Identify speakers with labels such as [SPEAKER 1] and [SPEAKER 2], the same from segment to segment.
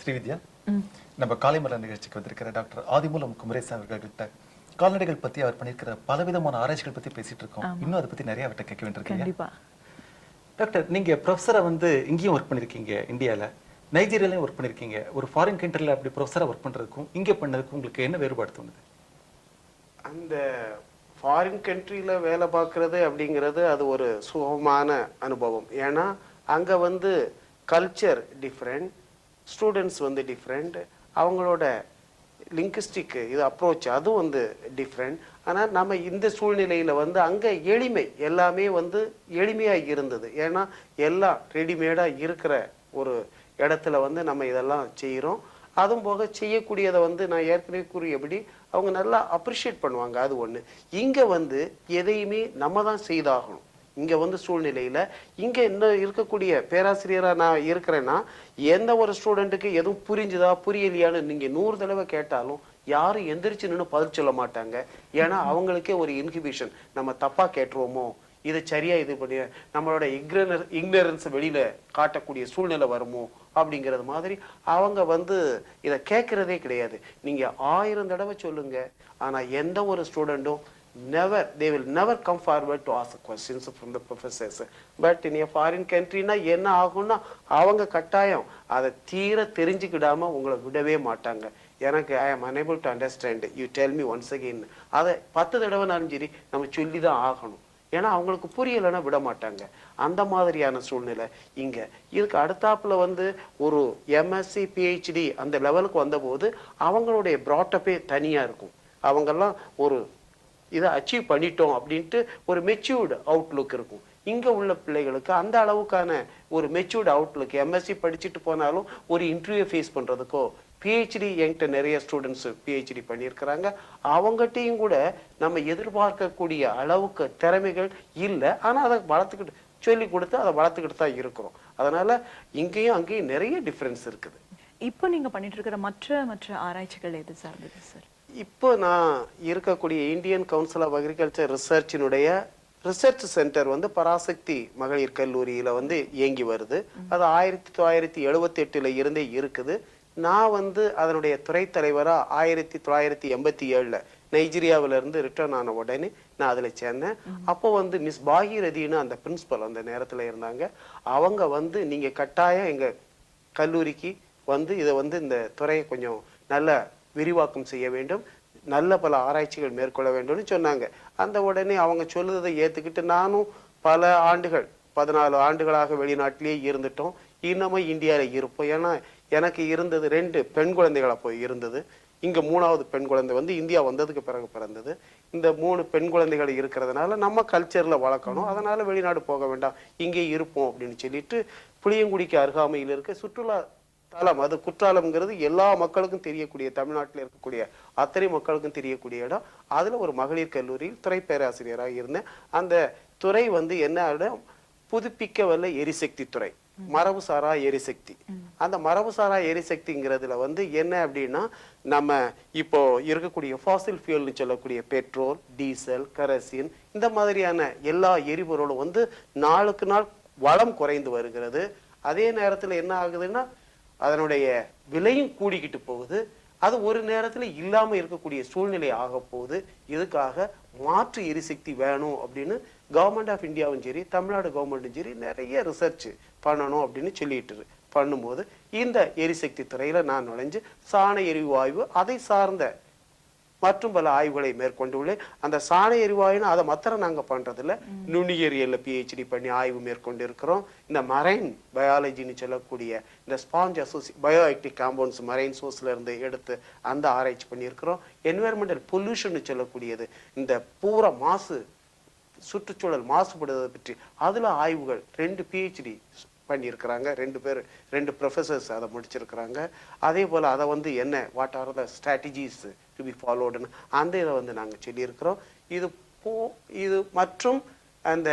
[SPEAKER 1] ஸ்ரீவித்யா, நம்ம காலைமலர் நிகழ்ச்சிக்கு வந்திருக்கிற டாக்டர் ஆதிமூலம் குமரேசன் அவர்கள்கிட்ட கால்நடைகள் பத்தி அவர் பண்ணியிருக்கிற பலவிதமான ஆராய்ச்சிகள் பத்தி பேசிட்டு இருக்கோம். இன்னும் அதை பத்தி நிறைய அவர்கிட்ட கேட்க வேண்டியிருக்கீங்க. டாக்டர், நீங்க ப்ரொஃபஸரா வந்து இங்கேயும் ஒர்க் பண்ணிருக்கீங்க, இந்தியால நைஜீரியாலையும் ஒர்க் பண்ணிருக்கீங்க. ஒரு ஃபாரின் கண்ட்ரில அப்படி ப்ரொஃபஸரா ஒர்க் பண்றதுக்கும் இங்க பண்ணதுக்கும் உங்களுக்கு என்ன வேறுபாடு தோணுது?
[SPEAKER 2] அந்த ஃபாரின் கண்ட்ரியில் வேலை பார்க்குறது அப்படிங்கிறது அது ஒரு சுகமான அனுபவம். ஏன்னா அங்கே வந்து கல்ச்சர் டிஃப்ரெண்ட், ஸ்டூடெண்ட்ஸ் வந்து டிஃப்ரெண்ட், அவங்களோட லிங்குஸ்டிக் இது அப்ரோச் அதுவும் வந்து டிஃப்ரெண்ட். ஆனால் நம்ம இந்த சூழ்நிலையில் வந்து அங்கே எளிமை எல்லாமே வந்து எளிமையாக இருந்தது. ஏன்னா எல்லாம் ரெடிமேடாக இருக்கிற ஒரு இடத்துல வந்து நம்ம இதெல்லாம் செய்கிறோம். அதுவும் போக செய்யக்கூடியதை வந்து நான் ஏற்கனவே கூறியபடி அவங்க நல்லா அப்ரிஷியேட் பண்ணுவாங்க. அது ஒன்று. இங்கே வந்து எதையுமே நம்ம தான் செய்தாகணும். இங்கே வந்து சூழ்நிலையில் இங்கே இன்னும் இருக்கக்கூடிய பேராசிரியராக நான் இருக்கிறேன்னா எந்த ஒரு ஸ்டூடெண்ட்டுக்கு எதுவும் புரிஞ்சுதா புரியலையான்னு நீங்கள் 100 தடவை கேட்டாலும் யாரும் எந்திரிச்சு நின்று பதில் சொல்ல மாட்டாங்க. ஏன்னா அவங்களுக்கே ஒரு இன்ஹிபிஷன், நம்ம தப்பாக கேட்டுருவோமோ, இதை சரியா இது பண்ணி நம்மளோட இக்னரன்ஸ் வெளியில காட்டக்கூடிய சூழ்நிலை வருமோ அப்படிங்கிறது மாதிரி அவங்க வந்து இதை கேட்கறதே கிடையாது. நீங்க 1000 தடவை சொல்லுங்க, ஆனா எந்த ஒரு ஸ்டூடெண்ட்டும் they will never come forward to ask questions from the professors. But in a foreign country னா என்ன ஆகும்னா அவங்க கட்டாயம் அதை தீர தெரிஞ்சுக்கிடாம உங்களை விடவே மாட்டாங்க. எனக்கு I am unable to understand, you tell me once again. அதை 10 தடவைனாலும் சரி நம்ம சொல்லி தான் ஆகணும். ஏன்னா அவங்களுக்கு புரியலைன்னா விட மாட்டாங்க. அந்த மாதிரியான சூழ்நிலை இங்க. இதுக்கு அடுத்தாப்புல வந்து ஒரு எம்எஸ்சி பிஹெச்டி அந்த லெவலுக்கு வந்தபோது அவங்களுடைய ப்ராட்டப்பே தனியா இருக்கும். அவங்கெல்லாம் ஒரு இதை அச்சீவ் பண்ணிட்டோம் அப்படின்ட்டு ஒரு மெச்சூர்டு அவுட்லுக் இருக்கும். இங்க உள்ள பிள்ளைகளுக்கு அந்த அளவுக்கான ஒரு மெச்சூர்டு அவுட்லுக், எம்எஸ்சி படிச்சுட்டு போனாலும் ஒரு இன்டர்வியூ ஃபேஸ் பண்றதுக்கோ, பிஹெச்டி என்கிட்ட நிறைய ஸ்டூடெண்ட்ஸ் பிஹெச்டி பண்ணியிருக்கிறாங்க. அவங்ககிட்டையும் கூட நம்ம எதிர்பார்க்கக்கூடிய அளவுக்கு திறமைகள் இல்லை. ஆனால் அதை வளர்த்துக்கிட்டு சொல்லி கொடுத்து அதை வளர்த்துக்கிட்டு தான் இருக்கிறோம். அதனால இங்கேயும் அங்கேயும் நிறைய டிஃப்ரென்ஸ் இருக்குது.
[SPEAKER 3] இப்போ நீங்க பண்ணிட்டு இருக்கிற மற்ற ஆராய்ச்சிகள் எது சார்ந்தது சார்?
[SPEAKER 2] இப்போ நான் இருக்கக்கூடிய இந்தியன் கவுன்சில் ஆஃப் அக்ரிகல்ச்சர் ரிசர்ச்சினுடைய ரிசர்ச் சென்டர் வந்து பராசக்தி மகளிர் கல்லூரியில வந்து இயங்கி வருது. அது 1978 இருந்தே இருக்குது. நான் வந்து அதனுடைய துறை தலைவரா 1987 நைஜீரியாவில இருந்து ரிட்டர்ன் ஆன உடனே நான் அதுல சேர்ந்தேன். அப்போ வந்து மிஸ் பாகிரதின்னு அந்த பிரின்சிபல் அந்த நேரத்துல இருந்தாங்க. அவங்க வந்து நீங்க கட்டாயம் எங்க கல்லூரிக்கு வந்து இதை வந்து இந்த துறையை கொஞ்சம் நல்ல விரிவாக்கம் செய்ய வேண்டும், நல்ல பல ஆராய்ச்சிகள் மேற்கொள்ள வேண்டும்னு சொன்னாங்க. அந்த உடனே அவங்க சொல்லுறதை ஏத்துக்கிட்டு நானும் பல ஆண்டுகள் 14 ஆண்டுகளாக வெளிநாட்டிலேயே இருந்துட்டோம். இன்னமும் இந்தியாவில் இருப்போம். ஏன்னா எனக்கு இருந்தது 2 பெண் குழந்தைகள் அப்போ இருந்தது. இங்க 3வது பெண் குழந்தை வந்து இந்தியா வந்ததுக்கு பிறகு பிறந்தது. இந்த 3 பெண் குழந்தைகள் இருக்கிறதுனால நம்ம கல்ச்சர்ல வளர்க்கணும், அதனால வெளிநாடு போக வேண்டாம், இங்கே இருப்போம் அப்படின்னு சொல்லிட்டு புளியங்குடிக்கு அருகாமையில் இருக்க சுற்றுலா தலம், அது குற்றாலம்ங்கிறது எல்லா மக்களுக்கும் தெரியக்கூடிய, தமிழ்நாட்டில் இருக்கக்கூடிய அத்தனை மக்களுக்கும் தெரியக்கூடிய இடம். அதுல ஒரு மகளிர் கல்லூரியில் துறை பேராசிரியராக இருந்தேன். அந்த துறை வந்து என்ன, புதுப்பிக்க வல்ல எரிசக்தி துறை, மரபுசாரா எரிசக்தி. அந்த மரபுசாரா எரிசக்திங்கிறதுல வந்து என்ன அப்படின்னா, நம்ம இப்போ இருக்கக்கூடிய ஃபாசில் ஃபியூல்னு சொல்லக்கூடிய பெட்ரோல், டீசல், கரசின் இந்த மாதிரியான எல்லா எரிபொருளும் வந்து நாளுக்கு நாள் வளம் குறைந்து வருகிறது. அதே நேரத்தில் என்ன ஆகுதுன்னா அதனுடைய விலையும் கூடிக்கிட்டு போகுது. அது ஒரு நேரத்தில் இல்லாம இருக்கக்கூடிய சூழ்நிலை ஆக போகுது. இதுக்காக மாற்று எரிசக்தி வேணும் அப்படின்னு கவர்மெண்ட் ஆஃப் இந்தியாவும் சரி, தமிழ்நாடு கவர்மெண்ட்டும் சரி நிறைய ரிசர்ச் பண்ணணும் அப்படின்னு சொல்லிட்டு பண்ணும்போது இந்த எரிசக்தி துறையில நான் நுழைஞ்சு சாண எரிவாயு அதை சார்ந்த மற்றும் பல ஆய்வுகளை மேற்கொண்டுள்ளேன். அந்த சாண எரிவாயுன்னு அதை மாத்திரம் நாங்க பண்றதில்ல, நுண்ணியறியல்ல பிஹெச்டி பண்ணி ஆய்வு மேற்கொண்டு இருக்கிறோம். இந்த மரைன் பயாலஜின்னு சொல்லக்கூடிய இந்த sponge bioactive compounds marine சோர்ஸ்ல இருந்து எடுத்து அந்த ஆராய்ச்சி பண்ணியிருக்கிறோம். என்விரான்மெண்டல் பொல்யூஷன் சொல்லக்கூடியது, இந்த பூரா மாசு, சுற்றுச்சூழல் மாசுபடுவதை பற்றி அதுல ஆய்வுகள் 2 பிஹெச்டி பண்ணியிருக்கிறாங்க. 2 ப்ரொஃபஸர்ஸ் அதை முடிச்சிருக்கிறாங்க. அதே போல அதை வந்து என்ன what are the strategies to be ஃபாலோடுன்னு அந்த இதை வந்து நாங்கள் சொல்லியிருக்கிறோம். இது மற்றும் அந்த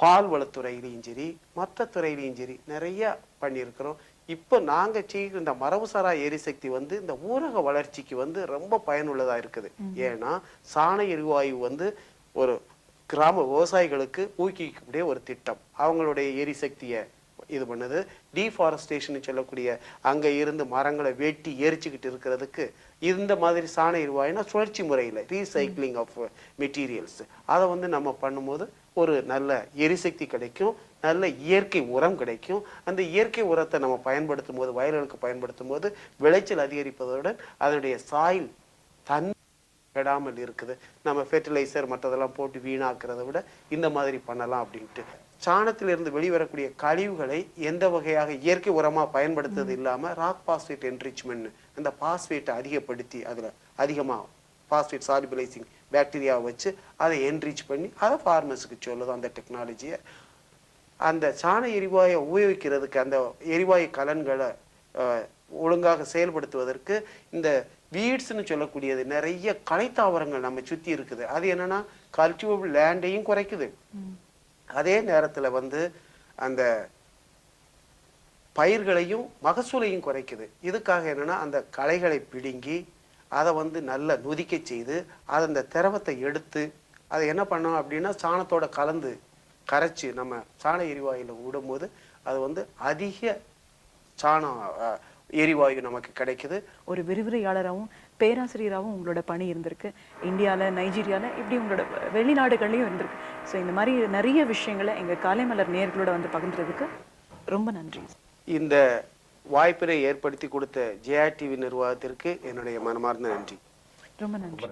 [SPEAKER 2] பால் வளத்துறையிலையும் சரி மற்ற துறையிலையும் சரி நிறைய பண்ணியிருக்கிறோம். இப்போ நாங்கள் செய்கிற இந்த மரபுசாரா எரிசக்தி வந்து இந்த ஊரக வளர்ச்சிக்கு வந்து ரொம்ப பயனுள்ளதா இருக்குது. ஏன்னா சாண எரிவாயு வந்து ஒரு கிராம விவசாயிகளுக்கு ஊக்குவிக்கக்கூடிய ஒரு திட்டம். அவங்களுடைய எரிசக்தியை இது பண்ணுது. டீஃபாரஸ்டேஷன் சொல்லக்கூடிய அங்க இருந்து மரங்களை வெட்டி எரிச்சுக்கிட்டு இருக்கிறதுக்கு இந்த மாதிரி சாண எரிவாயுனா சுழற்சி முறையில் ரீசைக்ளிங் ஆஃப் மெட்டீரியல்ஸ் அதை வந்து நம்ம பண்ணும்போது ஒரு நல்ல எரிசக்தி கிடைக்கும், நல்ல இயற்கை உரம் கிடைக்கும். அந்த இயற்கை உரத்தை நம்ம பயன்படுத்தும் போது, வயல்களுக்கு பயன்படுத்தும் போது விளைச்சல் அதிகரிப்பதுடன் அதனுடைய சாயில் தன் கெடாமல் இருக்குது. நம்ம ஃபெர்டிலைசர் மற்றதெல்லாம் போட்டு வீணாக்குறத விட இந்த மாதிரி பண்ணலாம் அப்படின்ட்டு. சாணத்திலிருந்து வெளிவரக்கூடிய கழிவுகளை எந்த வகையாக இயற்கை உரமா பயன்படுத்துறது இல்லாம ராக் பாஸ்பேட் என்ரிச்மெண்ட், அந்த பாஸ்பேட்டை அதிகப்படுத்தி அதுல அதிகமா பாஸ்பேட் சாலிபிளைசிங் பாக்டீரியாவை வச்சு அதை என்ரிச் பண்ணி அதை ஃபார்மர்ஸுக்கு சொல்லுது. அந்த டெக்னாலஜியை அந்த சாண எரிவாயை உபயோகிக்கிறதுக்கு, அந்த எரிவாயு கலன்களை ஒழுங்காக செயல்படுத்துவதற்கு இந்த வீட்ஸ்ன்னு சொல்லக்கூடியது நிறைய கலைத்தாவரங்கள் நம்ம சுத்தி இருக்குது. அது என்னன்னா கல்டிவபிள் லேண்டையும் குறைக்குது, அதே நேரத்துல வந்து அந்த பயிர்களையும் மகசூலையும் குறைக்குது. இதுக்காக என்னன்னா அந்த களைகளை பிடுங்கி அதை வந்து நல்லா நொதிக்க செய்து அதை அந்த திரவத்தை எடுத்து அதை என்ன பண்ணோம் அப்படின்னா சாணத்தோட கலந்து கரைச்சி நம்ம சாண எரிவாயுல விடும்போது அது வந்து அதிக சாணம் எரிவாயு நமக்கு கிடைக்குது.
[SPEAKER 3] ஒரு விரிவுரையாளராகவும் பேராசிரியராகவும் உங்களோட பணி இருந்திருக்கு. இந்தியாவில், நைஜீரியாவில், இப்படி உங்களோட வெளிநாடுகள்லையும் இருந்திருக்கு. ஸோ இந்த மாதிரி நிறைய விஷயங்களை எங்கள் காலைமலர் நேயர்களோட வந்து பகிர்ந்ததுக்கு ரொம்ப நன்றி.
[SPEAKER 2] இந்த வாய்ப்பினை ஏற்படுத்தி கொடுத்த ஜெயா டிவி நிர்வாகத்திற்கு என்னுடைய மனமார்ந்த நன்றி.
[SPEAKER 3] ரொம்ப நன்றி.